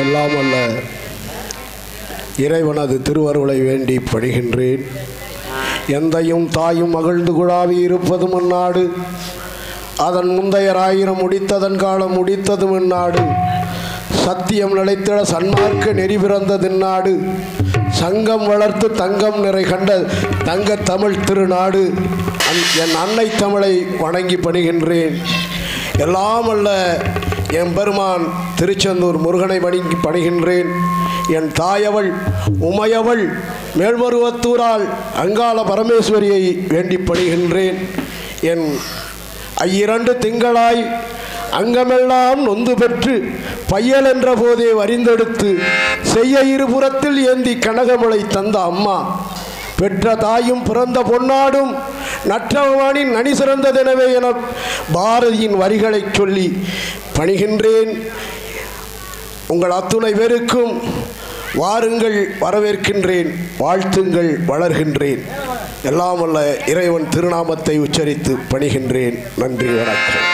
எல்லாம் அல்ல இறைவனது திருவருளை வேண்டி படுகின்றேன். எந்தையும் தாயும் மகிழ்ந்து குழாவி இருப்பதும் அந்நாடு, அதன் முந்தையர் ஆயிரம் முடித்ததன் காலம் முடித்ததும் இந்நாடு, சத்தியம் நிலைத்திட சன்மார்க்க நெறி பிறந்ததின்னாடு, சங்கம் வளர்த்து தங்கம் நிறை கண்ட தங்க தமிழ் திருநாடு. என் அன்னை தமிழை வணங்கி பணிகின்றேன். எல்லாம் அல்ல என் பெருமான் திருச்செந்தூர் முருகனை வணங்கி பணிகின்றேன். என் தாயவள் உமையவள் மேல்மருவத்தூரால் அங்காள பரமேஸ்வரியை வேண்டி பணிகின்றேன். என் 2 திங்களாய் அங்கமெல்லாம் நொந்து பெற்று பையல் என்ற போதே வரிந்தெடுத்து செய்ய இருபுறத்தில் ஏந்தி கனகமலை தந்த அம்மா, பெற்ற தாயும் பிறந்த பொன்னாடும் நற்றவமானின் நனி சிறந்ததெனவே என பாரதியின் வரிகளை சொல்லி பணிகின்றேன். உங்கள் அத்துணை பேருக்கும் வாருங்கள் வரவேற்கின்றேன், வாழ்த்துங்கள் வளர்கின்றேன். எல்லாம் வல்ல இறைவன் திருநாமத்தை உச்சரித்து பணிகின்றேன். நன்றி, வணக்கம்.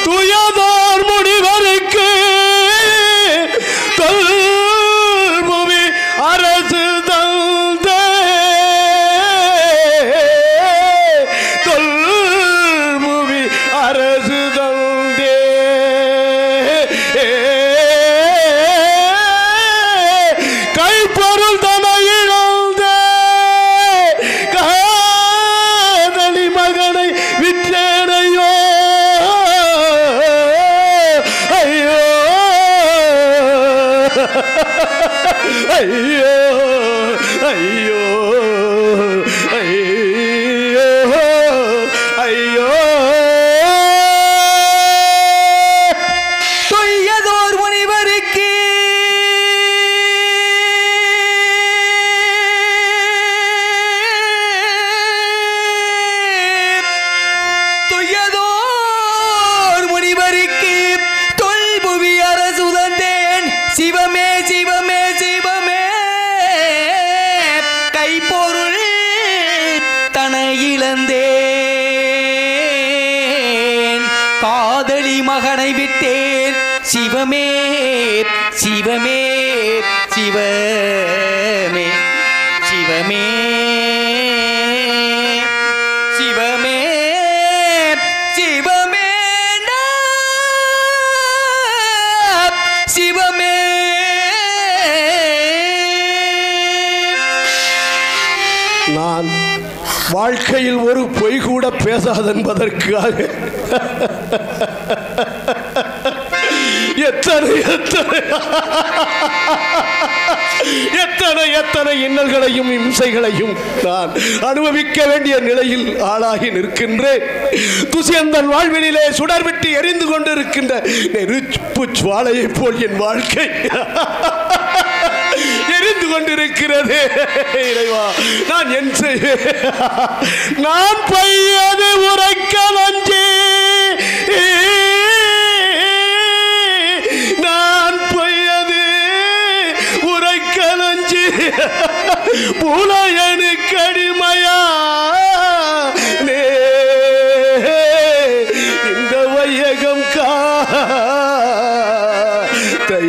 துயதார் முனிவருக்கு தொல்புவி அரசு தந்தே, தொல்புவி அரசு தந்தே, கைப்பொருள் தன இழந்தே, காதலி மகனை விற்றேனையோ, ஐயோ ஐயோ ஐயோ ஐயோ, தொய்யதோர் முனிவருக்கு தொய்யதோர் முனிவருக்கு தொல்புவி அரசு தந்தேன், சிவமே சிவமே சிவமே, கைப்பொருள் தன இழந்தேன், காதலி மகனை விட்டேன், சிவமே சிவமே சிவமே சிவமே சிவமே சிவமே சிவமே. நான் வாழ் வாழ்க்கையில் ஒரு பொய் கூட பேசாதென்பதற்காக எத்தனை எத்தனை எத்தனை இன்னல்களையும் இம்சைகளையும் நான் அனுபவிக்க வேண்டிய நிலையில் ஆளாகி நிற்கின்றேன். துஷ்யந்தன் வாழ்வினிலே சுடர்விட்டு எரிந்து கொண்டிருக்கின்ற நெருப்பு சுவாலையை போல் என் வாழ்க்கை எரிந்து கொண்டிருக்கிறது. இறைவா, நான் என் செய்வேன்? நான் பையது உரைக்க நஞ்சே, நான் பையது உரைக்க நஞ்சு புலையனுக்கு அடிமையா இந்த வையகம்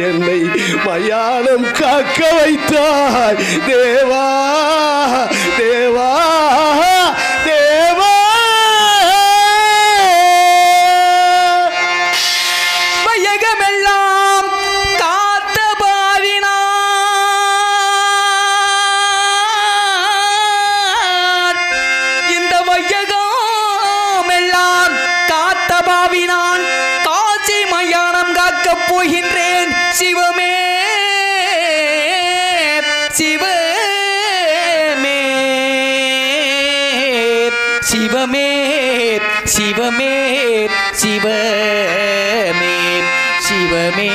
என்னை மயானம் காக்க வைத்தாய் தேவா தேவா தேவா. வையகமெல்லாம் காத்த பாவினான், இந்த வையகமெல்லாம் காத்த பாவினான் காட்சி மயானம் காக்கப் போகின்றேன். சிவமே சிவமே சிவமே சிவமே சிவமே சிவமே சிவமே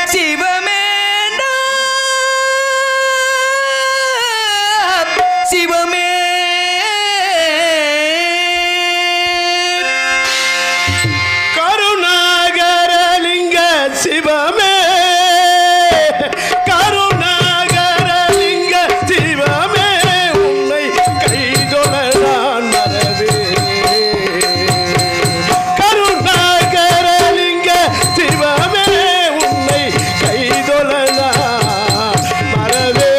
சிவமே சிவமே கருணாகரலிங்க சிவமே கருணாகரலிங்க சிவமே உன்னை கைதொழ நான் மறவே. கருணாகரலிங்க சிவமே உன்னை கைதொழ நான் மறவே.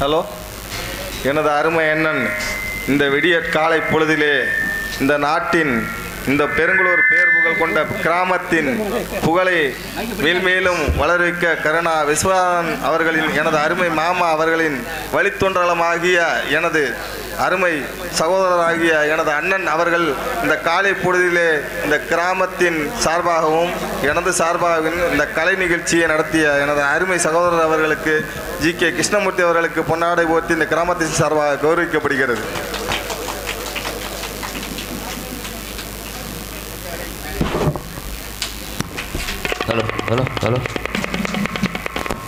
ஹலோ, எனது அருமை அண்ணன் இந்த விடிய காலை பொழுதிலே இந்த நாட்டின் இந்த பெருங்குளூர் பேர் புகழ் கொண்ட கிராமத்தின் புகழை மேல்மேலும் வளர்விக்க கருணா விஸ்வநாதன் அவர்களின் எனது அருமை மாமா அவர்களின் வழித்தோன்றலமாகிய எனது அருமை சகோதரராகிய எனது அண்ணன் அவர்கள் இந்த காலை பொழுதிலே இந்த கிராமத்தின் சார்பாகவும் எனது சார்பாகவும் இந்த கலை நிகழ்ச்சியை நடத்திய எனது அருமை சகோதரர் அவர்களுக்கு GK கிருஷ்ணமூர்த்தி அவர்களுக்கு பொன்னாடை போர்த்தி இந்த கிராமத்தின் சார்பாக கௌரவிக்கப்படுகிறது.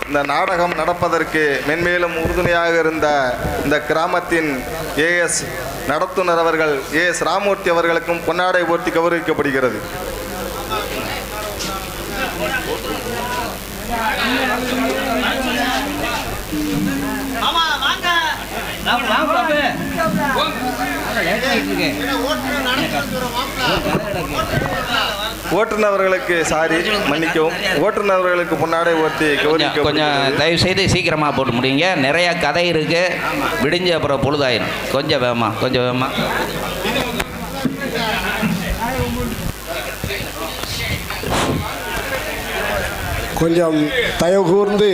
இந்த நாடகம் நடப்பதற்கு மென்மேலும் உறுதுணையாக இருந்த இந்த கிராமத்தின் AS நடத்துனர் அவர்கள் AS ராமூர்த்தி அவர்களுக்கும் பொன்னாடை போர்த்தி கௌரவிக்கப்படுகிறது. ஓட்டுநர்களுக்கு மன்னிக்கவும், ஓட்டுநர்களுக்கு பொன்னாடை ஓட்டி கொஞ்சம் தயவு செய்து சீக்கிரமாக போட்டு முடியுங்க. நிறைய கதை இருக்கு, விடிஞ்ச அப்புறம் பொழுதாயிரும். கொஞ்சம் வேகமா. கொஞ்சம் தயவு கூர்ந்து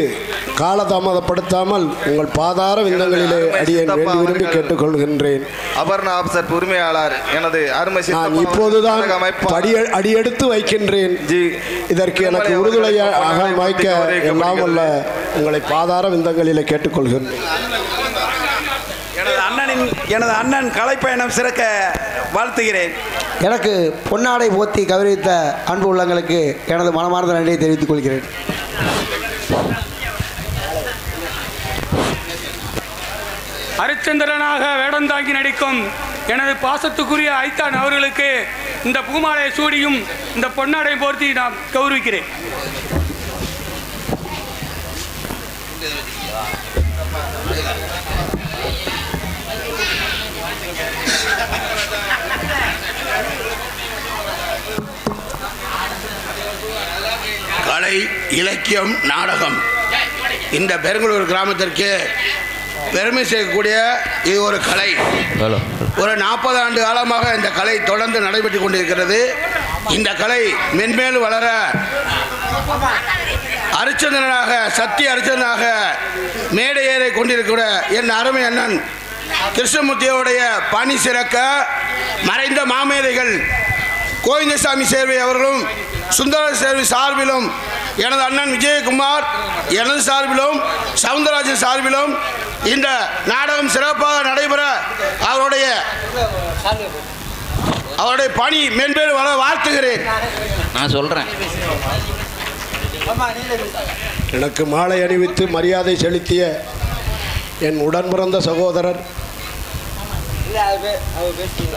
காலதாமதப்படுத்தாமல் உங்கள் பாதார விந்தங்களிலே அடியேன் வேண்டி விரும்பி கேட்டுக்கொள்கின்றேன். அபர்ணா ஆபீசர் உரிமையாளர் எனது அருமை நான் இப்போதுதான் அடியெடுத்து வைக்கின்றேன். இதற்கு எனக்கு உறுதுணையாக வாய்க்க எல்லாம் உள்ள உங்களை பாதார விந்தங்களிலே கேட்டுக்கொள்கின்றேன். எனது அண்ணன் கலைப்பயணம் சிறக்க வாழ்த்துகிறேன். எனக்கு பொன்னாடை போத்தி கௌரவித்த அன்பு உள்ளங்களுக்கு எனது மனமார்ந்த நன்றியை தெரிவித்துக் கொள்கிறேன். ஹரிச்சந்திரனாக வேடந்தாங்கி நடிக்கும் எனது பாசத்துக்குரிய ஐத்தான் அவர்களுக்கு இந்த பூமாலை சூடியும் இந்த பொன்னாடை போர்த்தி நான் கௌரவிக்கிறேன். கலை, இலக்கியம், நாடகம் இந்த பெருங்குளூர் கிராமத்திற்கு பெருமை சேர்க்கக்கூடிய இது ஒரு கலை. ஒரு 40 ஆண்டு காலமாக இந்த கலை தொடர்ந்து நடைபெற்று கொண்டிருக்கிறது. இந்த கலை மென்மேலும் வளர அரிச்சந்திரனாக சத்திய அரிச்சந்திரனாக மேடை ஏறி கொண்டிருக்கிற என் அருமை அண்ணன் கிருஷ்ணமூர்த்தியோடைய பணி சிறக்க மறைந்த மாமேதைகள் கோவிந்தசாமி சேர்வை அவர்களும் சுந்தர சேர்வை சார்பிலும் எனது அண்ணன் விஜயகுமார் எனது சார்பிலும் சவுந்தரராஜன் சார்பிலும் இந்த நாடகம் சிறப்பாக நடைபெற அவருடைய பணி மென்பேறு வர வாழ்த்துகிறேன். நான் சொல்றேன். எனக்கு மாலை அணிவித்து மரியாதை செலுத்திய என் உடன் பிறந்த சகோதரர்,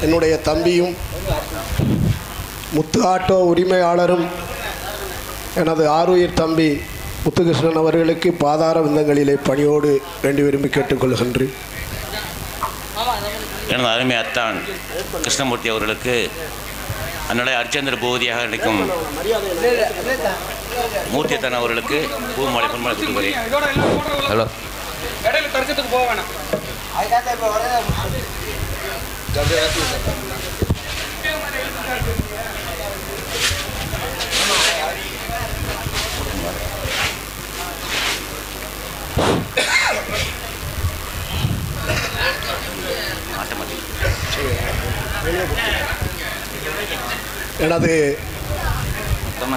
என்னுடைய தம்பியும் முத்து ஆட்டோ உரிமையாளரும் எனது ஆருயிர் தம்பி முத்துகிருஷ்ணன் அவர்களுக்கு பாதார விந்தங்களிலே பணியோடு வேண்டி விரும்பி கேட்டுக்கொள்கின்றேன். எனது அருமை அத்தான் கிருஷ்ணமூர்த்தி அவர்களுக்கு அன்னுடைய அரிச்சந்திர பூதியாக நடிக்கும் மூர்த்தியத்தான் அவர்களுக்கு பூமாலை பொன்மாலை கொடுக்கிறேன். ஹலோ, போக வேணாம். எனது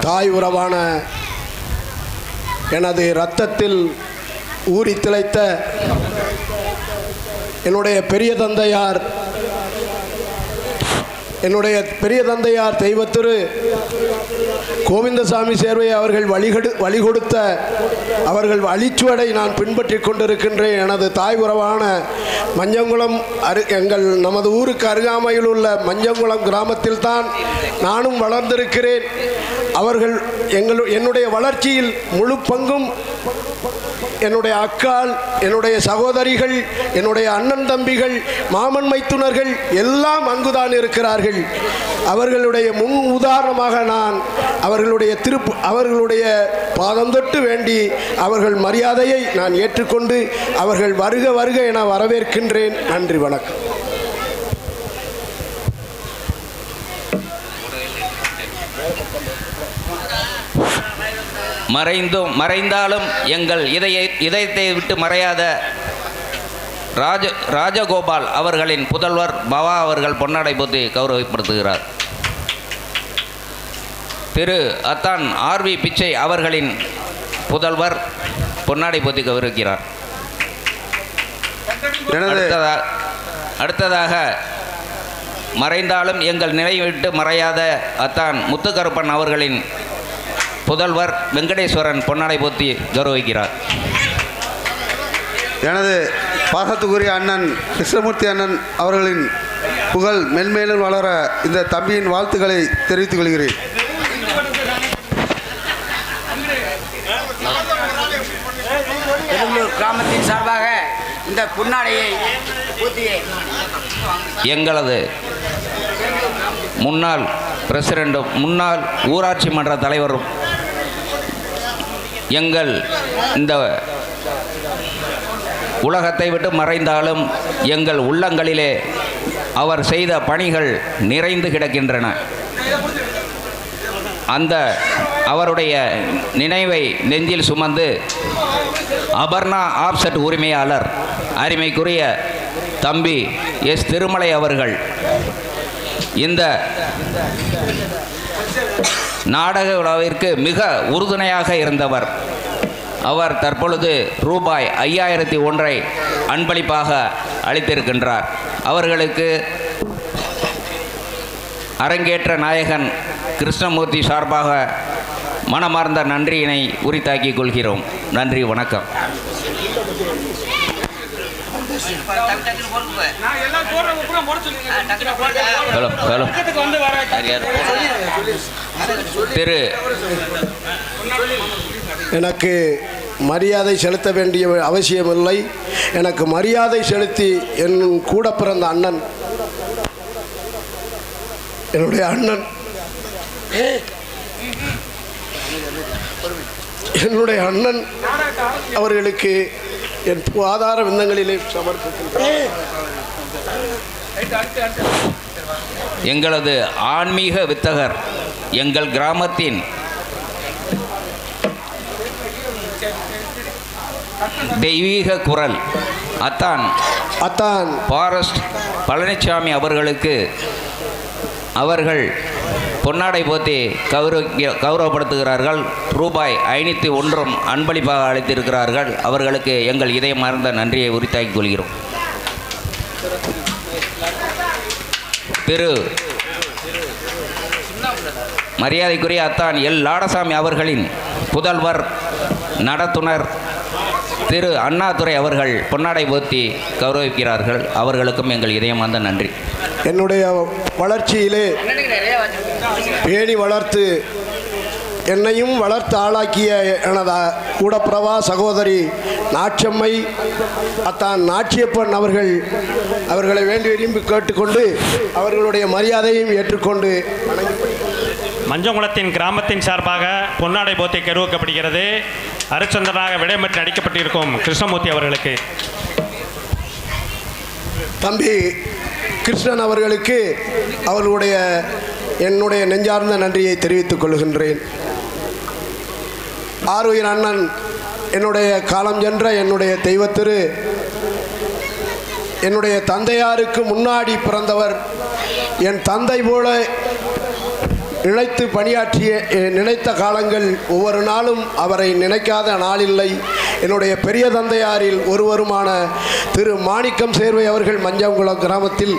தாய் உறவான எனது இரத்தத்தில் ஊறி திளைத்த என்னுடைய பெரிய தந்தையார் தெய்வத்திரு கோவிந்தசாமி சேர்வை அவர்கள் வழிகொடுத்த அவர்கள் வழிச்சுவடை நான் பின்பற்றி கொண்டிருக்கின்றேன். எனது தாய் உறவான மஞ்சங்குளம் நமது ஊருக்கு அருகாமையில் உள்ள மஞ்சங்குளம் கிராமத்தில் தான் நானும் வளர்ந்திருக்கிறேன். அவர்கள் என்னுடைய வளர்ச்சியில் முழு பங்கும் என்னுடைய அக்காள், என்னுடைய சகோதரிகள், என்னுடைய அண்ணன் தம்பிகள், மாமன் மைத்துனர்கள் எல்லாம் அங்குதான் இருக்கிறார்கள். அவர்களுடைய முன் உதாரணமாக நான் அவர்களுடைய பாதம் தொட்டு வேண்டி அவர்கள் மரியாதையை நான் ஏற்றுக்கொண்டு அவர்கள் வருக வருக என வரவேற்கின்றேன். நன்றி, வணக்கம். மறைந்தாலும் எங்கள் இதயத்தை விட்டு மறையாத ராஜகோபால் அவர்களின் புதல்வர் பவா அவர்கள் பொன்னாடை போத்தி கௌரவப்படுத்துகிறார். திரு அத்தான் ஆர்வி பிச்சை அவர்களின் புதல்வர் பொன்னாடை போத்தி கௌரவிக்கிறார். அடுத்ததாக மறைந்தாலும் எங்கள் நினைவை விட்டு மறையாத அத்தான் முத்துக்கருப்பன் அவர்களின் புதல்வர் வெங்கடேஸ்வரன் பொன்னாடை போத்தி கௌரவிக்கிறார். எனது பாசத்துக்குரிய அண்ணன் கிருஷ்ணமூர்த்தி அண்ணன் அவர்களின் புகழ் மென்மேலும் வளர இந்த தம்பியின் வாழ்த்துக்களை தெரிவித்துக் கொள்கிறேன். பெரும்பலூர் கிராமத்தின் சார்பாக இந்த பொன்னாடையை எங்களது முன்னாள் பிரசிடென்டும் முன்னாள் ஊராட்சி மன்ற தலைவரும் எங்கள் இந்த உலகத்தை விட்டு மறைந்தாலும் எங்கள் உள்ளங்களிலே அவர் செய்த பணிகள் நிறைந்து கிடக்கின்றன. அந்த அவருடைய நினைவை நெஞ்சில் சுமந்து அபர்ணா ஆப்செட் உரிமையாளர் அருமைக்குரிய தம்பி எஸ் திருமலை அவர்கள் இந்த நாடக விழாவிற்கு மிக உறுதுணையாக இருந்தவர். அவர் தற்பொழுது ரூபாய் 5001 அன்பளிப்பாக அளித்திருக்கின்றார். அவர்களுக்கு அரங்கேற்ற நாயகன் கிருஷ்ணமூர்த்தி சார்பாக மனமார்ந்த நன்றியினை உரித்தாக்கிக் கொள்கிறோம். நன்றி, வணக்கம். திரு எனக்கு மரியாதை செலுத்த வேண்டிய அவசியமில்லை. எனக்கு மரியாதை செலுத்தி என் கூட பிறந்த அண்ணன், என்னுடைய அண்ணன், என்னுடைய அண்ணன் அவர்களுக்கு என் ஆதார விந்தங்களிலே சமர்ப்பிக்கின்றேன். எங்களது ஆன்மீக வித்தகர், எங்கள் கிராமத்தின் தெய்வீக குரல் அத்தான் ஃபாரஸ்ட் பழனிசாமி அவர்களுக்கு அவர்கள் பொன்னாடை போத்தி கௌரவப்படுத்துகிறார்கள். ரூபாய் 501 அன்பளிப்பாக அளித்திருக்கிறார்கள். அவர்களுக்கு எங்கள் இதயமார்ந்த நன்றியை உரித்தாக்கிக் கொள்கிறோம். திரு மரியாதைக்குரிய அத்தான் எல் லாடசாமி அவர்களின் புதல்வர் நடத்துனர் திரு அண்ணாதுரை அவர்கள் பொன்னாடை போத்தி கௌரவிக்கிறார்கள். அவர்களுக்கும் எங்கள் இதயமார்ந்த நன்றி. என்னுடைய வளர்ச்சியிலே பேணி வளர்த்து என்னையும் வளர்த்து ஆளாக்கிய எனது கூடப்பிரவா சகோதரி நாச்சியம்மை அத்தான் நாச்சியப்பன் அவர்களை வேண்டி விரும்பி கேட்டுக்கொண்டு அவர்களுடைய மரியாதையும் ஏற்றுக்கொண்டு மஞ்சங்குளத்தின் கிராமத்தின் சார்பாக பொன்னாடை போத்தி கௌரவிக்கப்படுகிறது. அருச்சந்திரனாக விடைபெற்று நடிக்கப்பட்டிருக்கும் கிருஷ்ணமூர்த்தி அவர்களுக்கு, தம்பி கிருஷ்ணன் அவர்களுக்கு என்னுடைய நெஞ்சார்ந்த நன்றியை தெரிவித்துக் கொள்கின்றேன். ஆருயிர் அண்ணன், என்னுடைய காலம் சென்ற என்னுடைய தெய்வத்திரு, என்னுடைய தந்தையாருக்கு முன்னாடி பிறந்தவர், என் தந்தை போல நினைத்து பணியாற்றிய நினைத்த காலங்கள் ஒவ்வொரு நாளும் அவரை நினைக்காத நாளில்லை. என்னுடைய பெரிய தந்தையாரில் ஒருவருமான திரு மாணிக்கம் சேர்வை அவர்கள் மஞ்சங்குளம் கிராமத்தில்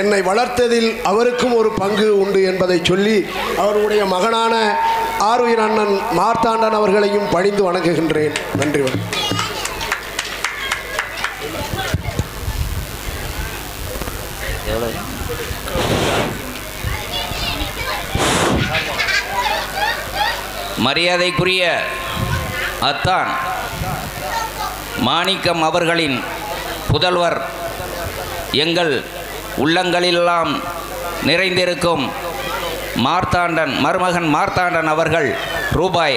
என்னை வளர்த்ததில் அவருக்கும் ஒரு பங்கு உண்டு என்பதை சொல்லி அவருடைய மகனான ஆருயிர் அண்ணன் மார்த்தாண்டன் அவர்களையும் பணிந்து வணங்குகின்றேன். நன்றி. மரியாதைக்குரிய அத்தான் மாணிக்கம் அவர்களின் புதல்வர் எங்கள் உள்ளங்களிலெல்லாம் நிறைந்திருக்கும் மார்த்தாண்டன் மருமகன் மார்த்தாண்டன் அவர்கள் ரூபாய்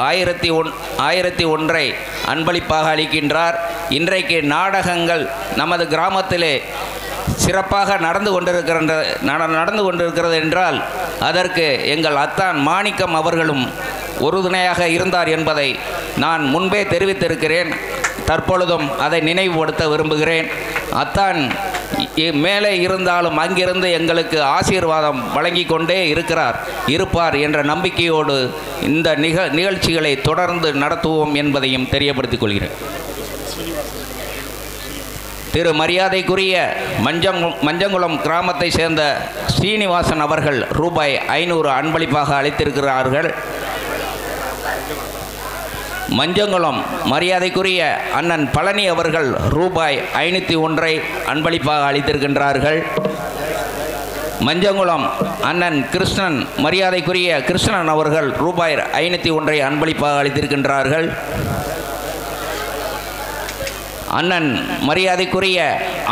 1001 அன்பளிப்பாக அளிக்கின்றார். இன்றைக்கு நாடகங்கள் நமது கிராமத்திலே சிறப்பாக நடந்து கொண்டிருக்கிறது என்றால் அதற்கு எங்கள் அத்தான் மாணிக்கம் அவர்களும் உறுதுணையாக இருந்தார் என்பதை நான் முன்பே தெரிவித்திருக்கிறேன். தற்பொழுதும் அதை நினைவுபடுத்த விரும்புகிறேன். அத்தான் மேலே இருந்தாலும் அங்கிருந்து எங்களுக்கு ஆசீர்வாதம் வழங்கி கொண்டே இருப்பார் என்ற நம்பிக்கையோடு இந்த நிகழ்ச்சிகளை தொடர்ந்து நடத்துவோம் என்பதையும் தெரியப்படுத்திக் கொள்கிறேன். திரு மரியாதைக்குரிய மஞ்சங்குளம் கிராமத்தை சேர்ந்த ஸ்ரீனிவாசன் அவர்கள் ரூபாய் 500 அன்பளிப்பாக அளித்திருக்கிறார்கள். மஞ்சங்குளம் மரியாதைக்குரிய அண்ணன் பழனி அவர்கள் ரூபாய் 501 அன்பளிப்பாக அளித்திருக்கின்றார்கள். மஞ்சங்குளம் அண்ணன் கிருஷ்ணன் மரியாதைக்குரிய கிருஷ்ணன் அவர்கள் ரூபாய் 501 அன்பளிப்பாக அளித்திருக்கின்றார்கள். அண்ணன் மரியாதைக்குரிய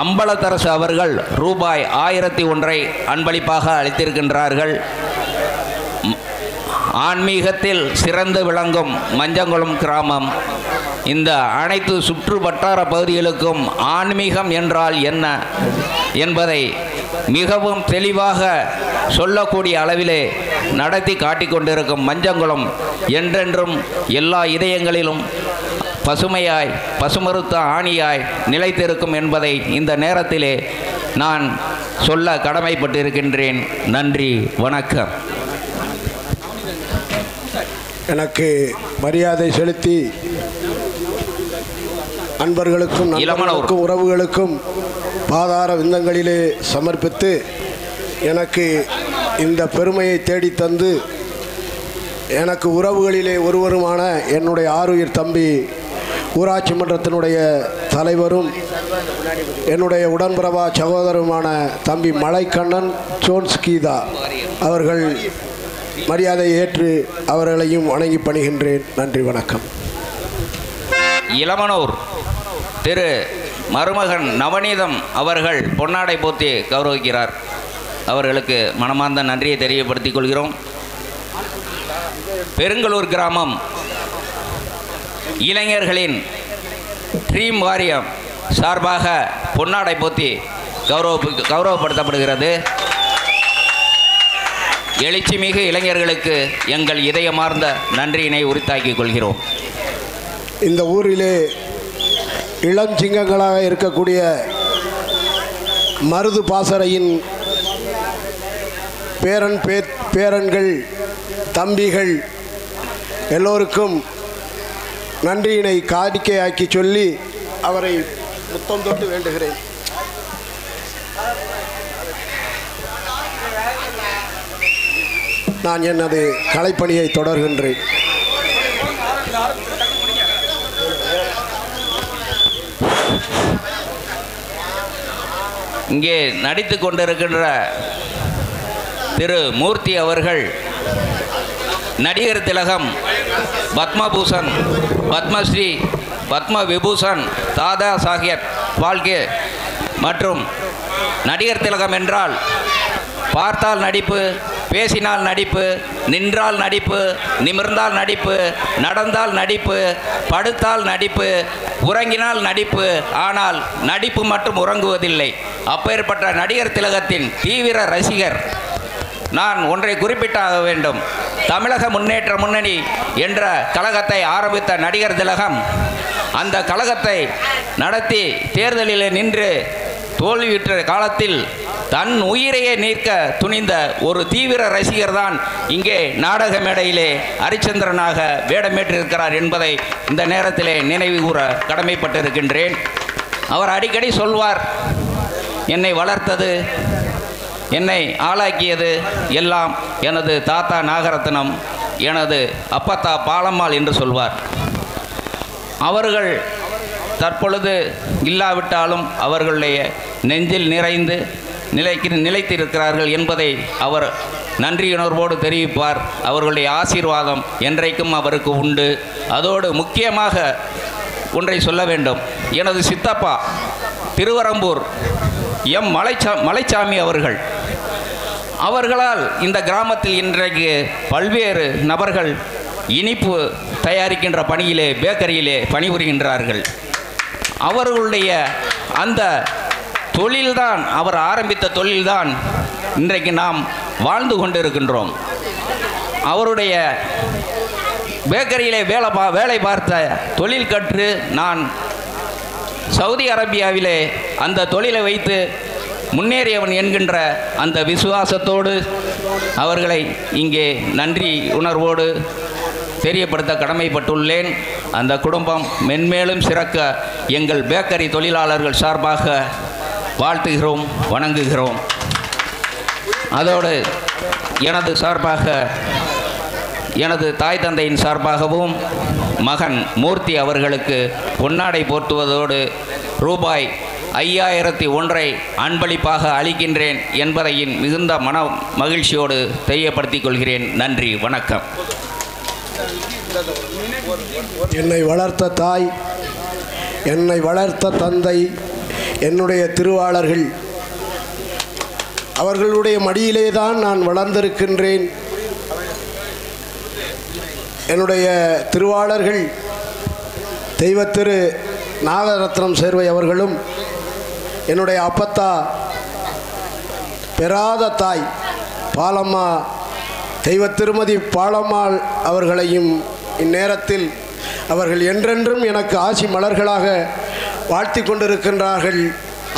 அம்பலத்தரசு அவர்கள் ரூபாய் 1001 அன்பளிப்பாக அளித்திருக்கின்றார்கள். ஆன்மீகத்தில் சிறந்து விளங்கும் மஞ்சங்குளம் கிராமம் இந்த அனைத்து சுற்று வட்டார பகுதிகளுக்கும் ஆன்மீகம் என்றால் என்ன என்பதை மிகவும் தெளிவாக சொல்லக்கூடிய அளவிலே நடத்தி காட்டிக்கொண்டிருக்கும் மஞ்சங்குளம் என்றென்றும் எல்லா இதயங்களிலும் பசுமையாய் பசுமறுத்த ஆணியாய் நிலைத்திருக்கும் என்பதை இந்த நேரத்திலே நான் சொல்ல கடமைப்பட்டிருக்கின்றேன். நன்றி, வணக்கம். எனக்கு மரியாதை செலுத்தி அன்பர்களுக்கும் நண்பர்களுக்கும் உறவுகளுக்கும் பாதார விந்தங்களிலே சமர்ப்பித்து எனக்கு இந்த பெருமையை தேடித்தந்து எனக்கு உறவுகளிலே ஒருவருமான என்னுடைய ஆருயிர் தம்பி ஊராட்சி மன்றத்தினுடைய தலைவரும் என்னுடைய உடன்பிறவா சகோதரருமான தம்பி மலைக்கண்ணன் ஜோன்ஸ் கீதா அவர்கள் மரியாதை ஏற்று அவர்களையும் வணங்கி பணிகின்றேன். நன்றி, வணக்கம். இளமனூர் திரு மருமகன் நவநீதம் அவர்கள் பொன்னாடை போத்தி கௌரவிக்கிறார். அவர்களுக்கு மனமார்ந்த நன்றியை தெரியப்படுத்திக் கொள்கிறோம். பெருங்களூர் கிராமம் இளைஞர்களின் ட்ரீம் வாரியம் சார்பாக பொன்னாடை போத்தி கௌரவப்படுத்தப்படுகிறது. எழுச்சிமிகு இளைஞர்களுக்கு எங்கள் இதயமார்ந்த நன்றியினை உரித்தாக்கிக் கொள்கிறோம். இந்த ஊரிலே இளஞ்சிங்கங்களாக இருக்கக்கூடிய மருது பாசறையின் பேரன்கள் தம்பிகள் எல்லோருக்கும் நன்றியினை காணிக்கையாக்கி சொல்லி அவரை முத்தம் தொட்டு வேண்டுகிறேன். நான் எனது கலைப்பணியை தொடர்கின்றேன். இங்கே நடித்து கொண்டிருக்கின்ற திரு மூர்த்தி அவர்கள் நடிகர் திலகம், பத்மபூஷன், பத்மஸ்ரீ, பத்ம விபூஷன், தாதா சாஹேப் பால்கே மற்றும் நடிகர் திலகம் என்றால் பார்த்தால் நடிப்பு, பேசினால் நடிப்பு, நின்றால் நடிப்பு, நிமிர்ந்தால் நடிப்பு, நடந்தால் நடிப்பு, படுத்தால் நடிப்பு, உறங்கினால் நடிப்பு. ஆனால் நடிப்பு மட்டும் உறங்குவதில்லை. அப்பேற்பட்ட நடிகர் திலகத்தின் தீவிர ரசிகர். நான் ஒன்றை குறிப்பிட்டாக வேண்டும். தமிழக முன்னேற்ற முன்னணி என்ற கழகத்தை ஆரம்பித்த நடிகர் திலகம் அந்த கழகத்தை நடத்தி தேர்தலில் நின்று தோல்வியுற்ற காலத்தில் தன் உயிரையே நீக்க துணிந்த ஒரு தீவிர ரசிகர் தான் இங்கே நாடக மேடையிலே ஹரிச்சந்திரனாக வேடமேற்றிருக்கிறார் என்பதை இந்த நேரத்திலே நினைவு கூற கடமைப்பட்டிருக்கின்றேன். அவர் அடிக்கடி சொல்வார், என்னை வளர்த்தது, என்னை ஆளாக்கியது எல்லாம் எனது தாத்தா நாகரத்னம், எனது அப்பத்தா பாலம்மாள் என்று சொல்வார். அவர்கள் தற்பொழுது இல்லாவிட்டாலும் அவர்களுடைய நெஞ்சில் நிறைந்து நிலைத்திருக்கிறார்கள் என்பதை அவர் நன்றியுணர்வோடு தெரிவிப்பார். அவர்களுடைய ஆசீர்வாதம் என்றைக்கும் அவருக்கு உண்டு. அதோடு முக்கியமாக ஒன்றை சொல்ல வேண்டும். எனது சித்தப்பா திருவரம்பூர் மலைச்சாமி அவர்களால் இந்த கிராமத்தில் இன்றைக்கு பல்வேறு நபர்கள் இனிப்பு தயாரிக்கின்ற பணியிலே பேக்கரியிலே பணிபுரிகின்றார்கள். அவர்களுடைய அந்த தொழில்தான், அவர் ஆரம்பித்த தொழில்தான் இன்றைக்கு நாம் வாழ்ந்து கொண்டிருக்கின்றோம். அவருடைய பேக்கரியிலே வேலை பார்த்த தொழில் கற்று நான் சவுதி அரேபியாவிலே அந்த தொழிலை வைத்து முன்னேறியவன் என்கின்ற அந்த விசுவாசத்தோடு அவர்களை இங்கே நன்றி உணர்வோடு தெரியப்படுத்த கடமைப்பட்டுள்ளேன். அந்த குடும்பம் மென்மேலும் சிறக்க எங்கள் பேக்கரி தொழிலாளர்கள் சார்பாக வாழ்த்துகிறோம், வணங்குகிறோம். அதோடு எனது சார்பாக, எனது தாய் தந்தையின் சார்பாகவும் மகன் மூர்த்தி அவர்களுக்கு பொன்னாடை போர்த்துவதோடு ரூபாய் 5001 அன்பளிப்பாக அளிக்கின்றேன் என்பதையின் மிகுந்த மன மகிழ்ச்சியோடு தெரியப்படுத்திக் கொள்கிறேன். நன்றி, வணக்கம். என்னை வளர்த்த தாய், என்னை வளர்த்த தந்தை, என்னுடைய திருவாளர்கள், அவர்களுடைய மடியிலே தான் நான் வளர்ந்திருக்கின்றேன். என்னுடைய திருவாளர்கள் தெய்வத்திரு நாகரத்னம் சேர்வை அவர்களும், என்னுடைய அப்பத்தா பெறாத தாய் பாலம்மா தெய்வ திருமதி பாலம்மாள் அவர்களையும் இந்நேரத்தில் அவர்கள் என்றென்றும் எனக்கு ஆசி மலர்களாக வாழ்த்தி கொண்டிருக்கின்றார்கள்.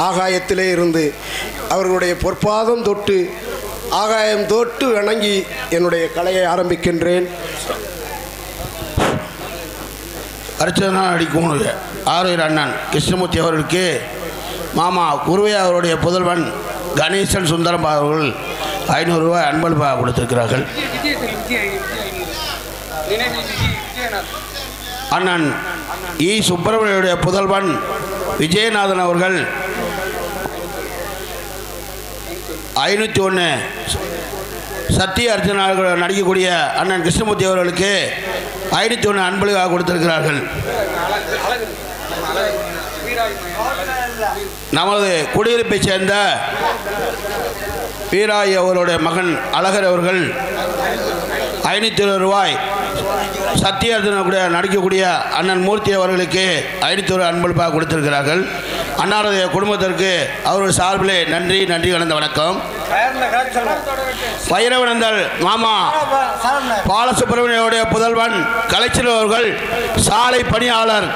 ஆகாயத்திலே இருந்து அவர்களுடைய பொற்பாதம் தொட்டு ஆகாயம் தொட்டு வணங்கி என்னுடைய கலையை ஆரம்பிக்கின்றேன். அர்ச்சனா அடிக்கும் ஆரோக்கிய அண்ணன் கிருஷ்ணமூர்த்தி அவர்களுக்கு மாமா குருவே அவருடைய புதல்வன் கணேசன் சுந்தரம் அவர்கள் 500 ரூபாய் அன்பளிப்பாக கொடுத்திருக்கிறார்கள். அண்ணன் இ சுப்பிரமணியுடைய புதல்வன் விஜயநாதன் அவர்கள் 501 சத்திய அர்ச்சனா நடிக்கக்கூடிய அண்ணன் கிருஷ்ணமூர்த்தி அவர்களுக்கு 501 அன்பளிப்பாக கொடுத்திருக்கிறார்கள். நமது குடியிருப்பை சேர்ந்த வீராய் அவருடைய மகன் அழகர் அவர்கள் 520 ரூபாய் சத்தியார்த்தன நடிக்கக்கூடிய அண்ணன் மூர்த்தி அவர்களுக்கு 501 அன்பளிப்பாக கொடுத்திருக்கிறார்கள். அன்னாருடைய குடும்பத்திற்கு அவருடைய சார்பிலே நன்றி கலந்த வணக்கம். வைரவனந்தல் மாமா பாலசுப்பிரமணியோடைய புதல்வன் கலைச்சல் அவர்கள் சாலை பணியாளர்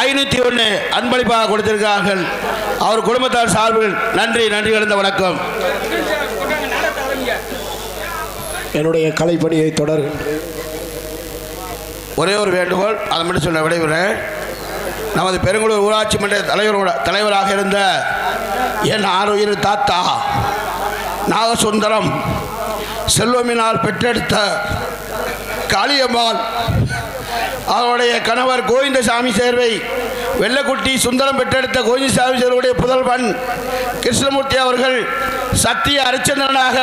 501 அன்பளிப்பாக கொடுத்திருக்கிறார்கள். அவர் குடும்பத்தார் சார்பில் நன்றி கலந்த வணக்கம். என்னுடைய கலைப்பணியை தொடர்கின்றேன். ஒரே ஒரு வேண்டுகோள், அதை மட்டும் சொல்ல விடைபெறேன். நமது பெருங்குளூர் ஊராட்சி மன்ற தலைவராக இருந்த என் ஆரோக்கிய தாத்தா நாகசுந்தரம் செல்வமினால் பெற்றெடுத்த காளியம்மாள் அவருடைய கணவர் கோவிந்தசாமி சேர்வை வெள்ளக்குட்டி சுந்தரம் பெற்றெடுத்த கோவிந்தசாமி சேர்வையுடைய புதல்வன் கிருஷ்ணமூர்த்தி அவர்கள் சத்திய அரிச்சந்திரனாக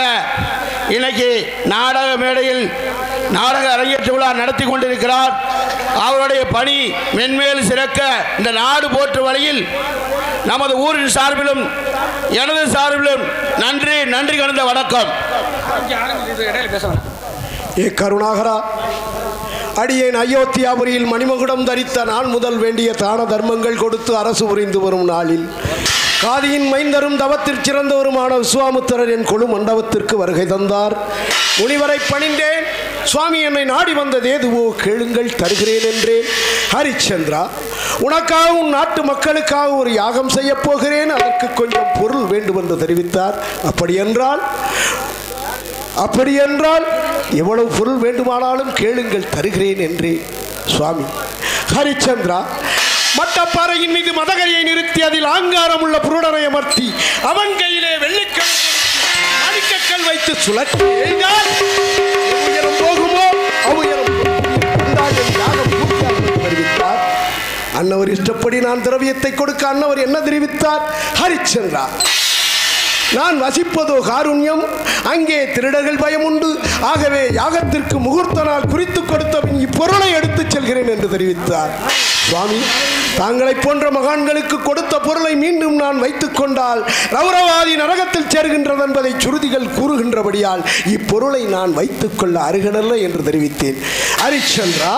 இன்னைக்கு நாடக மேடையில் நாடக அரங்கேற்ற விழா நடத்தி கொண்டிருக்கிறார். அவருடைய பணி மென்மேல் சிறக்க இந்த நாடு போற்று வழியில் நமது ஊரின் சார்பிலும் எனது சார்பிலும் நன்றி கலந்த வணக்கம். ஏ கருணாகரா, அடியேன் அயோத்தியாபுரியில் மணிமகுடம் தரித்த நாள் முதல் வேண்டிய தான தர்மங்கள் கொடுத்து அரசு புரிந்து வரும் நாளில் காதியின் மைந்தரும் தவத்தில் சிறந்தவருமான விஸ்வாமுத்திரர் என் கொழு மண்டபத்திற்கு வருகை தந்தார். முனிவரை பணிந்தேன். சுவாமி என்னை நாடி வந்தது ஏதுவோ கேளுங்கள், தருகிறேன் என்றேன். ஹரிச்சந்திரா, உனக்காக உன் நாட்டு மக்களுக்காக ஒரு யாகம் செய்ய போகிறேன், அதற்கு கொஞ்சம் பொருள் வேண்டும் என்று தெரிவித்தார். அப்படியென்றால் எவ்வளவு பொருள் வேண்டுமானாலும் கேளுங்கள், தருகிறேன் என்றேன். சுவாமி ஹரிச்சந்திரா, மட்டப்பாறையின் மீது மதகரியை நிறுத்தி அதில் ஆங்காரம் உள்ள புருடனை அமர்த்தி அவன் கையிலே வெள்ளிக்கல் அடிக்கக்கல் வைத்து சுழற்றி எழுந்தால் உயரம் போகுமோ அவ்வுயரம் தெரிவித்தார். அன்னவர் இஷ்டப்படி நான் திரவியத்தை கொடுக்க அன்னவர் என்ன தெரிவித்தார்? ஹரிச்சந்திரா, நான் வசிப்பதோ காருண்யம், அங்கே திருடர்கள் பயம் உண்டு. ஆகவே யாகத்திற்கு முகூர்த்த நாள் குறித்து கொடுத்த இப்பொருளை எடுத்து வைத்துச் செல்கிறேன் என்று தெரிவித்தார். சுவாமி, தாங்களை போன்ற மகான்களுக்கு கொடுத்த பொருளை மீண்டும் நான் வைத்துக் கொண்டால் ரௌரவாதி நரகத்தில் சேர்கின்றது என்பதை சுருதிகள் கூறுகின்றபடியால் இப்பொருளை நான் வைத்துக் கொள்ள அருகனல்ல என்று தெரிவித்தேன். ஹரிச்சந்திரா,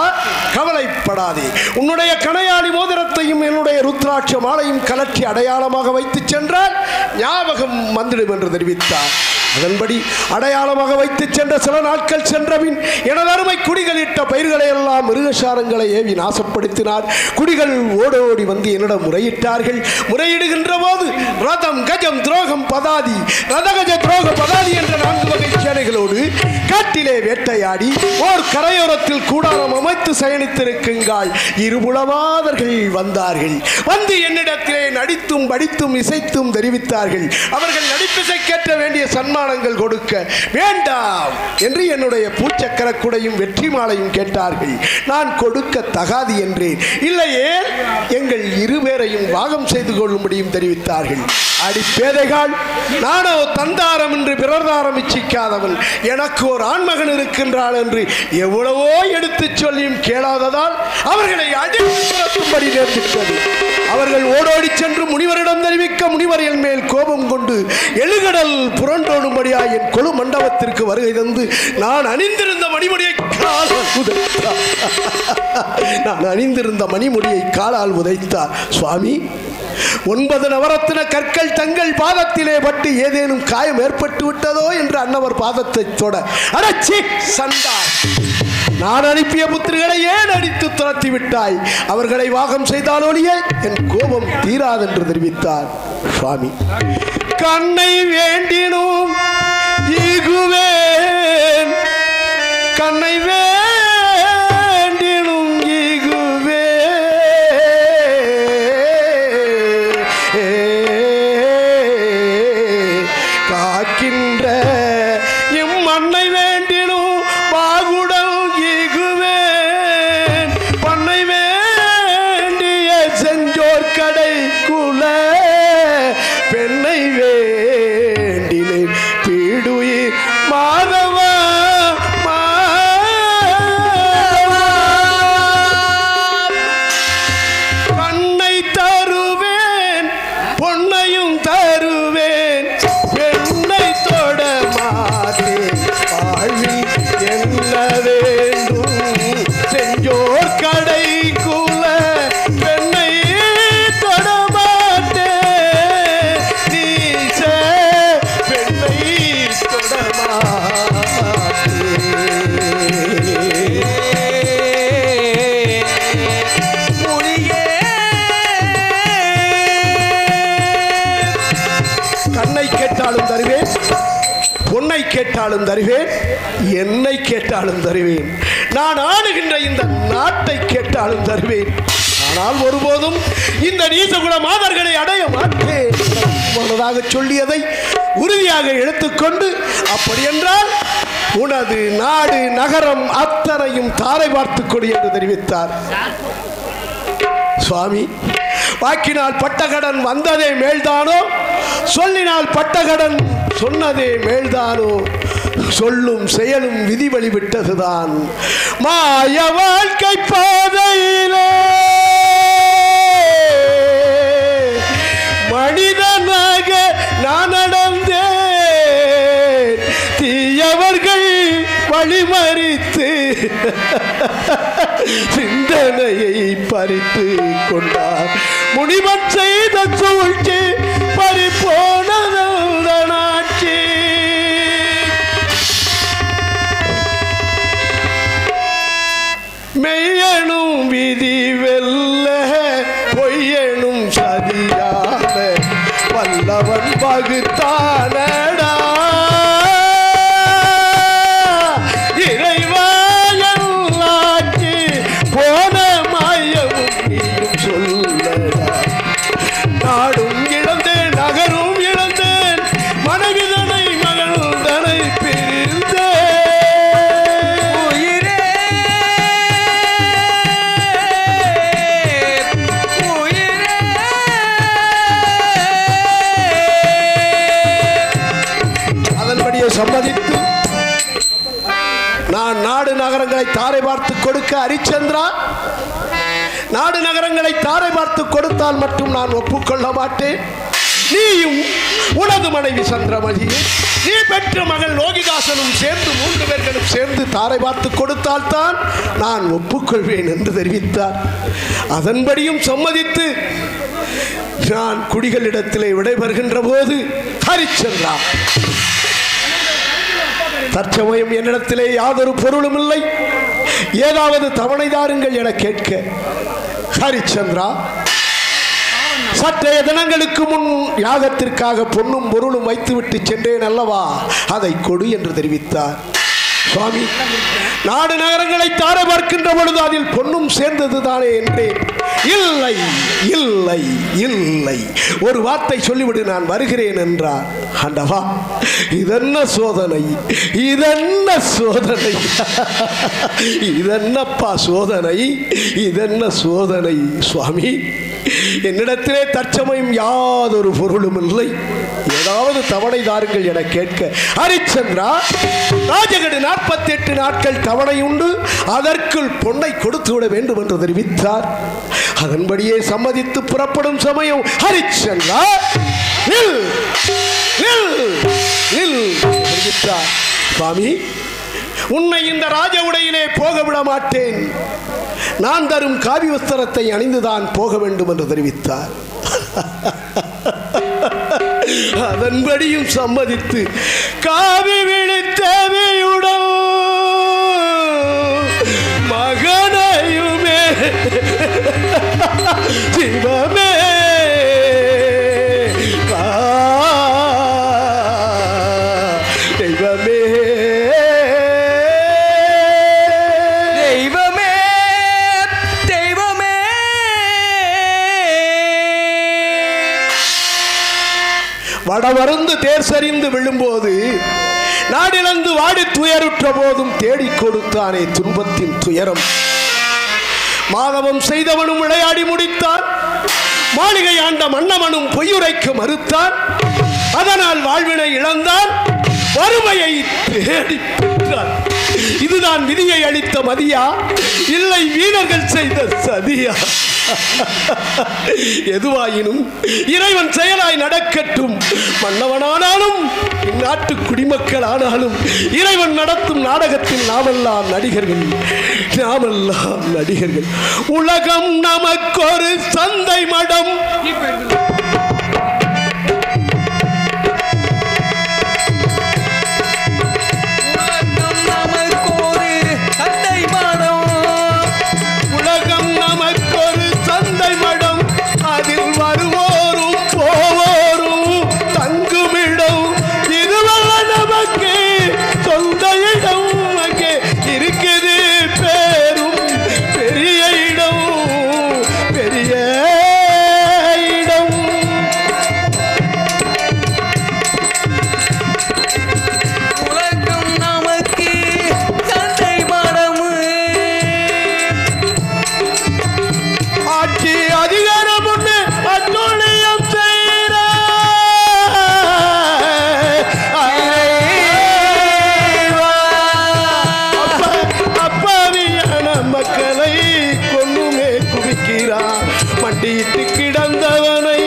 கவலைப்படாதே. உன்னுடைய கணையாளி மோதிரத்தையும் என்னுடைய ருத்ராட்ச மாலையும் கலற்றி அடையாளமாக வைத்துச் சென்றால் ஞாபகம் வந்துடும் என்று தெரிவித்தார். அதன்படி அடையாளமாக வைத்து சென்ற சில நாட்கள் சென்றபின் எனது அருமை குடிகள் இட்ட பயிர்களை எல்லாம் மிருகசாரங்களை ஏவி நாசப்படுத்தினார். குடிகள் ஓடோடி வந்து என்னிடம் முறையிட்டார்கள். முறையிடுகின்ற போது ரதம், கஜம், துரோகம், பதாதி, ரதகஜ துரோக பதாதி என்ற 4 வகை சேனைகளோடு காட்டிலே வேட்டையாடி ஓர் கரையோரத்தில் கூடாரம் அமைத்து சயனித்திருக்குங்கள். இருபுலவாதர்கள் வந்தார்கள். வந்து என்னிடத்திலே நடித்தும் படித்தும் இசைத்தும் தெரிவித்தார்கள். அவர்கள் நடிப்பிசைக்கேற்ற வேண்டிய சன்மானங்கள் கொடுக்க வேண்டாம் என்று என்னுடைய பூச்சக்கர குடையும் வெற்றி மாலையும் கேட்டார்கள். நான் கொடுக்க தகாது என்றேன். இல்லையே, எங்கள் இருவேரையும் வாகம் செய்து கொள்ளும்படியும் தெரிவித்தார்கள். அடிப்பேதைகள், நானோ தந்தாரம் என்று பிறர்தாரம் இச்சிக்காதவன். எனக்கு ஒரு ஆண்மகன் இருக்கின்றாள் என்று எவ்வளவோ எடுத்துச் சொல்லியும் கேளாததால் அவர்களை அடிப்படி நேர்ந்தது. அவர்கள் ஓடோடி சென்று முனிவரிடம் தெரிவிக்க முனிவர் என் மேல் கோபம் கொண்டு எழுகடல் புரண்டோடும்படியா என் கொழு மண்டபத்திற்கு வருகை தந்து நான் அணிந்திருந்த மணிமுடியை காலால் உதைத்தார். சுவாமி, 9 நவரத்தின கற்கள் தங்கள் பாதத்திலே பட்டு ஏதேனும் காயம் ஏற்பட்டு விட்டதோ என்று அன்னவர் பாதத்தை தொட, அடச்சி சண்டா, நான் அனுப்பிய புத்திரிகளை ஏன் அடித்து துரத்தி விட்டாய்? அவர்களை வாகம் செய்தாலோலியே என் கோபம் தீராதென்று தெரிவித்தார். சுவாமி, கண்ணை வேண்டினும் ஈகுவேன், கண்ணை வேண்டினும் ஈகுவே, காக்கின்ற இம்மண்ணை வேண்டினும் பாகுடல் ஈகுவேன், பண்ணை வேண்டிய செஞ்சோர் கடை குல பெண்ணை வேண்டினை பீடுயிர் மாதவா கண்ணை தருவேன், பொன்னையும் தருவேன், பெண்ணை தொட மாட்டேன், வாழ்வில் என்ன வேண்டும் செஞ்சோர் கடை குல பெண்ணை தொட மாட்டேன், நீச பெண்ணை தொட கண்ணை கேட்டாலும் தருவேன், பொன்னை கேட்டாலும் தருவேன், என்னை கேட்டாலும் தருவேன், நான் ஆளுகின்ற இந்த நாட்டை கேட்டாலும் தருவேன். ஆனால் ஒருபோதும் இந்த நீசகுல மாதர்களை அடைய மாட்டேன் மனதாக சொல்லியதை உறுதியாக எடுத்துக்கொண்டு, அப்படி என்றால் உனது நாடு நகரம் அத்தனையும் தாரை பார்த்து கொடு என்று தெரிவித்தார். சுவாமி, வாக்கினால் பட்டகடன் வந்ததே மேல்தானோ, சொல்லினால் பட்டகடன் சொன்னதே மேல்தானோ, சொல்லும் செயலும் விதி வழிவிட்டதுதான். மாய வாழ்க்கை பாதையிலே மனிதனாக நான் நடந்தேன், தீயவர்கள் வழிமறித்து சிந்தனையை பறித்து கொண்டார். முனிவன் செய்த சூழ்ச்சி பறிப்போனதாட்சி. மெய்யனும் விதி வெல்ல பொய்யனும் சதியான வல்லவன் பகுத்தானடா. இறைவாயல்லாட்சி போன மாயமும் நீயும் சொல்லடா. நாடும் இழந்தேன், நகரும் இழந்தேன், மனைவிதனை மகள்தனை பிரிந்தேன். உயிரே உயிரே நகரங்களை தாரை பார்த்து கொடுக்க ஹரிச்சந்திரா, நாடு நகரங்களை தாரை பார்த்து கொடுத்தால் மட்டும் நான் ஒப்புக்கொள்ள மாட்டேன். நீயும் உனது மனைவி சந்திரமதியும் நீ பெற்ற மகள் லோகிதாசனும் சேர்ந்து 3 பேர்களும் சேர்ந்து தாரை பார்த்து கொடுத்தால் தான் நான் ஒப்புக்கொள்வேன் என்று தெரிவித்தார். அதன்படியும் சம்மதித்து நான் குடிகளிடத்திலே விடைபெறுகின்ற போது, ஹரிச்சந்திரா, தற்சமயம் என்னிடத்திலே யாதொரு பொருளும் இல்லை, ஏதாவது தவணை தாருங்கள் என கேட்க, ஹரிச்சந்திரா, சற்றைய தினங்களுக்கு முன் யாகத்திற்காக பொன்னும் பொருளும் வைத்துவிட்டு சென்றேன் அல்லவா, அதை கொடு என்று தெரிவித்தார். சுவாமி, நாடு நகரங்களை தார பார்க்கின்ற பொழுது அதில் பொன்னும் சேர்ந்தது தானே என்றேன். இல்லை இல்லை இல்லை, ஒரு வார்த்தை சொல்லிவிடு, நான் வருகிறேன் என்றார். ஆண்டவா, இதென்ன சோதனை, இதென்ன சோதனை, இதென்னப்பா சோதனை, இதென்ன சோதனை. சுவாமி, என்னிடத்திலே தற்சமயம் யாதொரு பொருளும் இல்லை, ஏதாவது தவணை தாருங்கள் என கேட்க, ஹரிச்சந்திரா, ராஜகடு 48 நாட்கள் தவணை உண்டு, அதற்குள் பொன்னை கொடுத்து விட வேண்டும் என்று தெரிவித்தார். அதன்படியே சம்மதித்து புறப்படும் சமயம், ஹரிச்சந்திரா, தெரிவித்தார். சுவாமி, உன்னை இந்த ராஜ உடையிலே போக விட மாட்டேன், நான் தரும் காவி வஸ்திரத்தை அணிந்துதான் போக வேண்டும் என்று தெரிவித்தார். அதன்படியும் சம்மதித்து காவி விழித்தேவியுடன் மகனையுமே சிவமே தெய்வமே தெய்வமே தெய்வமே வடவருந்து தேர் சரிந்து விழும்போது, நாடிழந்து வாடி துயருற்ற போதும் தேடிக் கொடுத்தானே துன்பத்தின் துயரம். மாதவம் செய்தவனும் விளையாடி முடித்தான், மாளிகை ஆண்ட மன்னவனும் பொய்யுரைக்க மறுத்தான். அதனால் வாழ்வினை இழந்தான், வறுமையை தேடி பெற்றான். இதுதான் விதியை அளித்த மதியா, இல்லை வீரர்கள் செய்த சதியா? எதுவாயினும் இறைவன் செயலாய் நடக்கட்டும். மன்னவனானாலும் இந்நாட்டு குடிமக்கள் ஆனாலும் இறைவன் நடத்தும் நாடகத்தில் நாமெல்லாம் நடிகர்கள், நாமெல்லாம் நடிகர்கள். உலகம் நமக்கொரு சந்தை மடம், மண்டியிட்டு கிடந்தவனை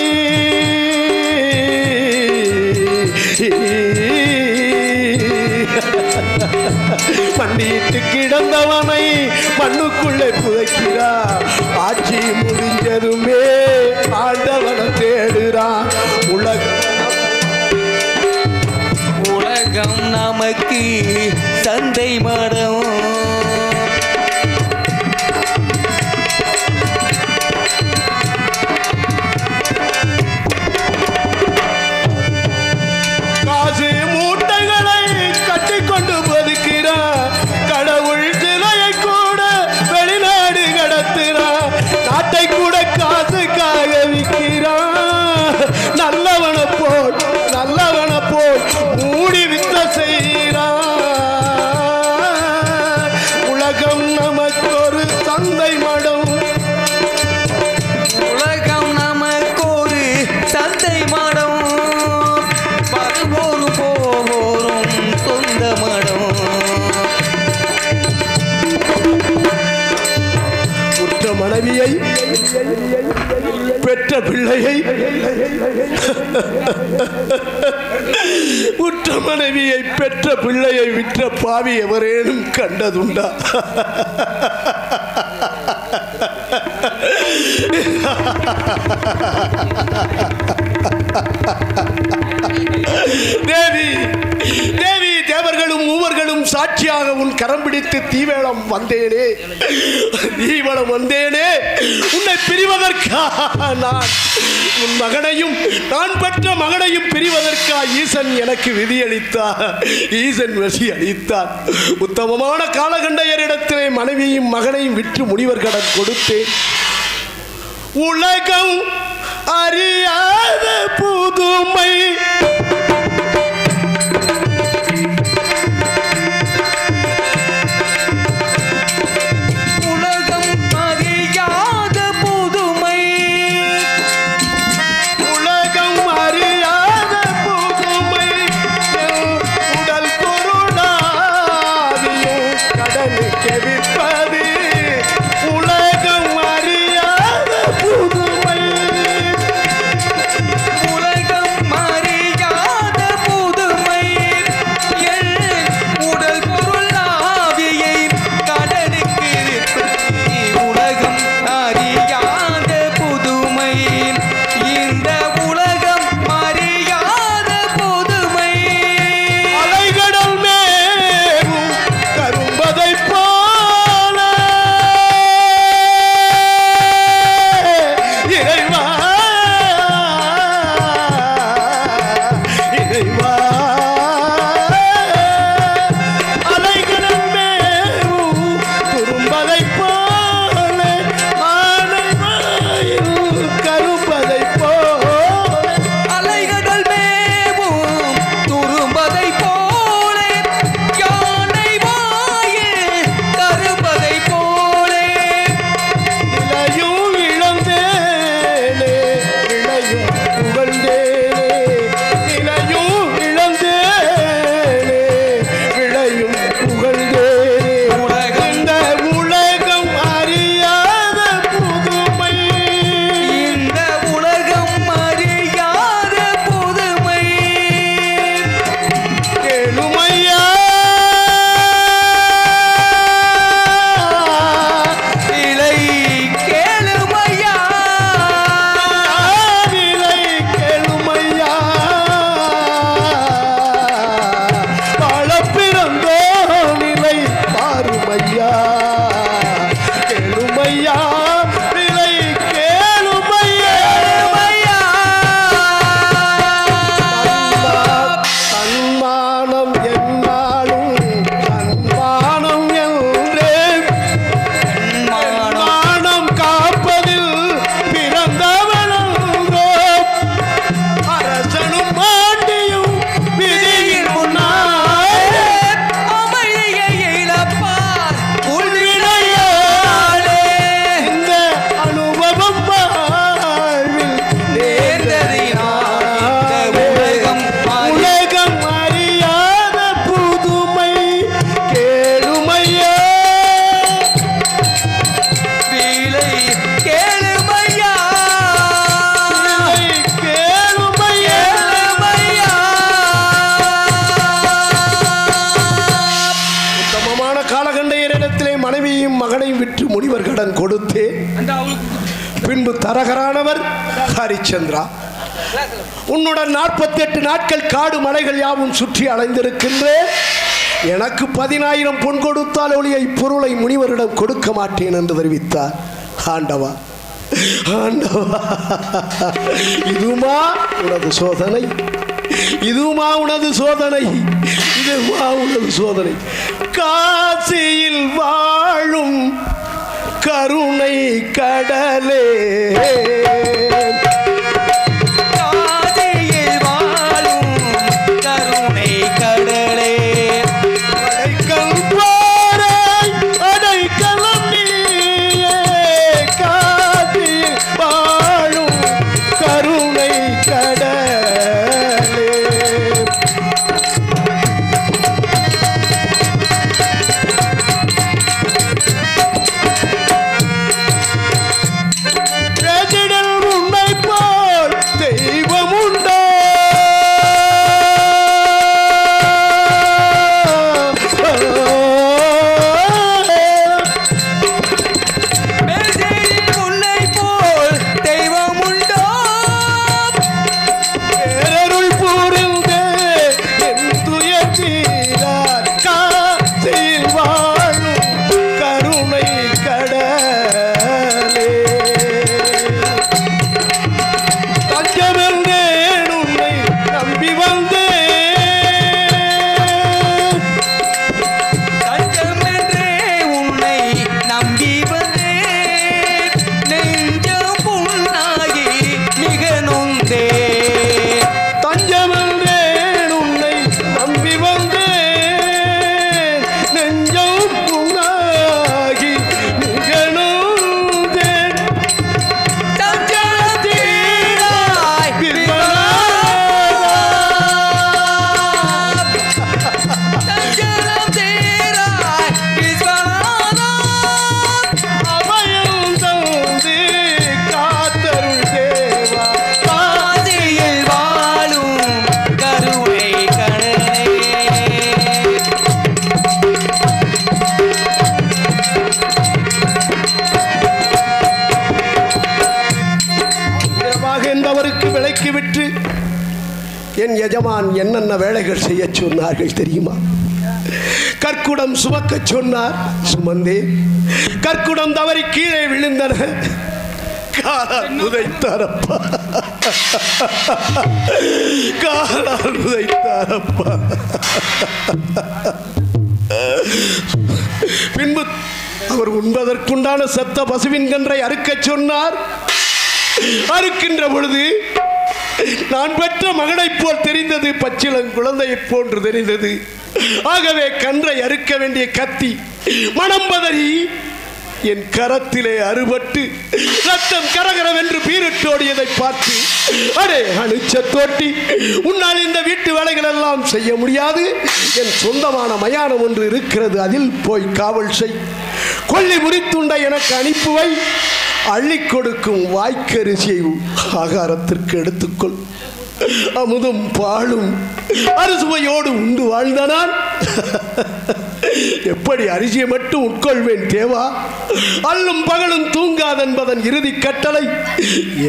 மண்டியிட்டு கிடந்தவனை மண்ணுக்குள்ளே புதைக்கிறார். ஆட்சி முடிஞ்சதுமே ஆண்டவனை தேடுறான். உலகம் நமக்கு சந்தை மடம், மனைவியை பெற்ற பிள்ளையை உற்ற மனைவியை பெற்ற பிள்ளையை விற்ற பாவி எவரேனும் கண்டதுண்டா? தேவி தேவி, தேவர்களும் மூவர்களும் சாட்சியாக உன் கரம் பிடித்து தீவேளம் வந்தேனே, தீவளம் வந்தேனே. உன்னை பிரிவதற்காக நான் உன் மகனையும் நான் பெற்ற மகனையும் பிரிவதற்காக ஈசன் எனக்கு விதியளித்தார், ஈசன் விதி அளித்தார். உத்தமமான காலகண்டையரிடத்திலே மனைவியும் மகனையும் விற்று முனிவர் கடன் கொடுத்தேன். உலகம் அறியாத புதுமை முனிவர் கடன் கொடுத்தே பின்பு தரகரானவர் ஹரிச்சந்திரா உன்னுடன் 48 நாட்கள் காடு மலைகள் யாவும் சுற்றி அலைந்திருக்கின்றேன். எனக்கு 10,000 பொன் கொடுத்தால் ஒழிய இப்பொருளை முனிவரிடம் கொடுக்க மாட்டேன் என்று தெரிவித்தார். ஆண்டவா ஆண்டவா, இதுமா உனது சோதனை, இதுமா உனது சோதனை, இதுமா உனது சோதனை. காசியில் வாழும் கருணை கடலே, காசியில் வாழும் கருணை கடலே, அடைக்கல் பாறை அடைக்கலம் நீயே. காசியில் வாழும் கருணை கடலே, எஜமான் என்னென்ன வேலைகள் செய்ய சொன்னார்கள் தெரியுமா? கற்குடம் சுமக்க சொன்னார், சுமந்தேன். கற்குடம் தவறி கீழே விழுந்தன, காலால் உதைத்தாரப்பா, காலால் உதைத்தாரப்பா. பின்பு அவர் உண்பதற்குண்டான செத்த பசுவின் கன்றை அறுக்கச் சொன்னார். அறுக்கின்ற பொழுது நான் பெற்ற மகனைப் போல் தெரிந்தது, பச்சிளம் குழந்தையைப் போன்று தெரிந்தது. ஆகவே கன்றை அறுக்க வேண்டிய கத்தி மனம் பதறி என் கரத்திலே அறுபட்டு ரத்தம் கரகரவென்று பீரிட்டோடியதை பார்த்து, அடே அனுச்ச தோட்டி, உன்னால் இந்த வீட்டு வேலைகள் எல்லாம் செய்ய முடியாது. என் சொந்தமான மயானம் ஒன்று இருக்கிறது, அதில் போய் காவல் செய். கொல்லி முறித்துண்ட எனக்கு அனுப்புவை. அள்ளி கொடுக்கும் வாய்க்கரிசியை ஆகாரத்திற்கு எடுத்துக்கொள். அமுதும் பாலும் அறுசுவையோடு உண்டு வாழ்ந்த நான் எப்படி அரிசியை மட்டும் உட்கொள்வேன் தேவா? அல்லும் பகலும் தூங்காதென்பதன் இறுதி கட்டளை.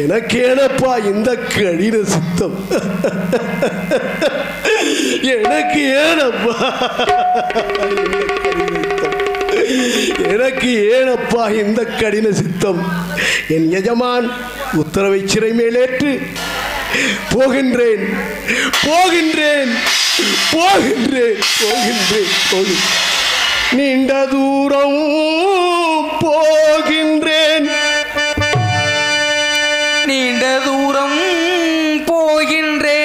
எனக்கு ஏனப்பா இந்த கடின சித்தம்? எனக்கு ஏனப்பா, எனக்கு ஏனப்பா இந்த கடின சித்தம்? என் எஜமான் உத்தரவை சிறை மேலேற்று போகின்றேன், போகின்றேன், போகின்றேன், போகின்றேன், போகின்றேன், நீண்ட தூரம் போகின்றேன், நீண்ட தூரம் போகின்றேன்,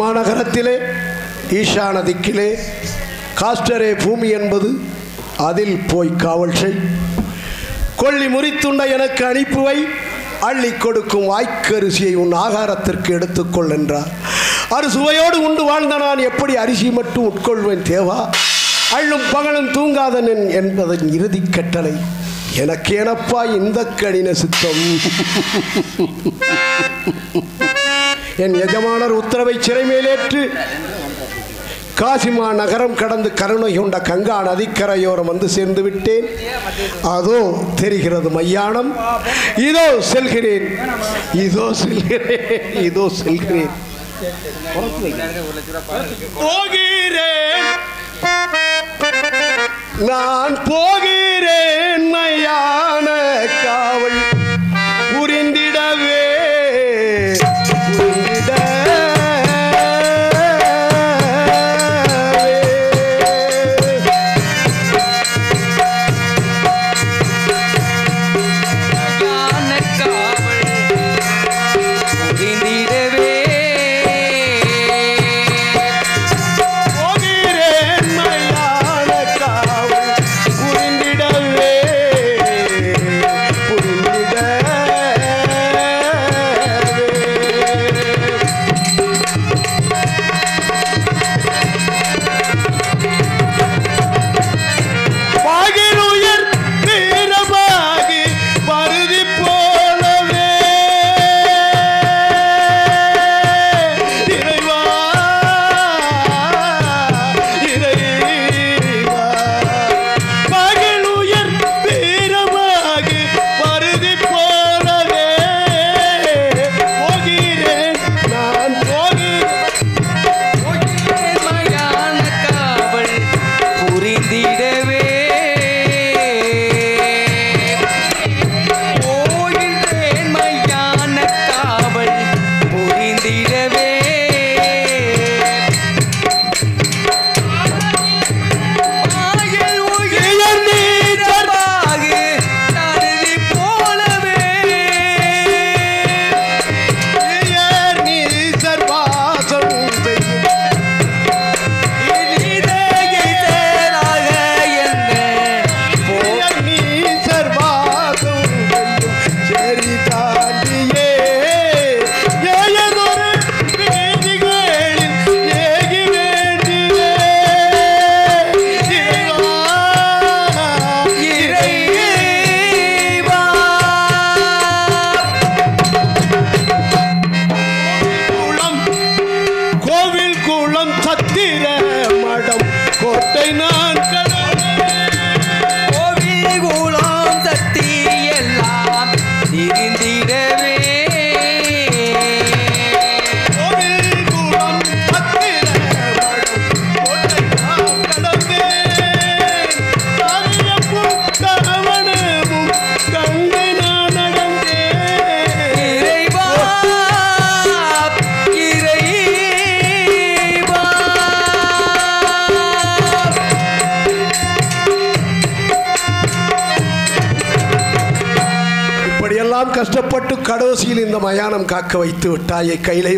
மாநகரத்திலே ஈசான திக்கிலே காஸ்டரே பூமி என்பது, அதில் போய் காவல் செய். கொள்ளி முறித்துண்ட எனக்கு அனுப்புவை, அள்ளி கொடுக்கும் வாய்க்கரிசியை உன் ஆகாரத்திற்கு எடுத்துக்கொள் என்றார். அறுசுவையோடு உண்டு வாழ்ந்த நான் எப்படி அரிசி மட்டும் உட்கொள்வேன் தேவா? அள்ளும் பகலும் தூங்காதன் என்பதன் இறுதி கட்டளை. எனக்கு எனப்பா இந்த கடின சித்தம்? என் எஜமானர் உத்தரவை சிறைமேலேற்று காசிமா நகரம் கடந்து கருணை கொண்ட கங்கா நதிக்கரையோரம் வந்து சேர்ந்து விட்டேன். அதோ தெரிகிறது மையானம். இதோ செல்கிறேன், இதோ செல்கிறேன், இதோ செல்கிறேன். போகிறேன், நான் போகிறேன் மையான காவல் புரிந்திடவே. கஷ்டப்பட்டு கடைசியில் இந்த மயானம் காக்க வைத்து விட்டாயை கைலை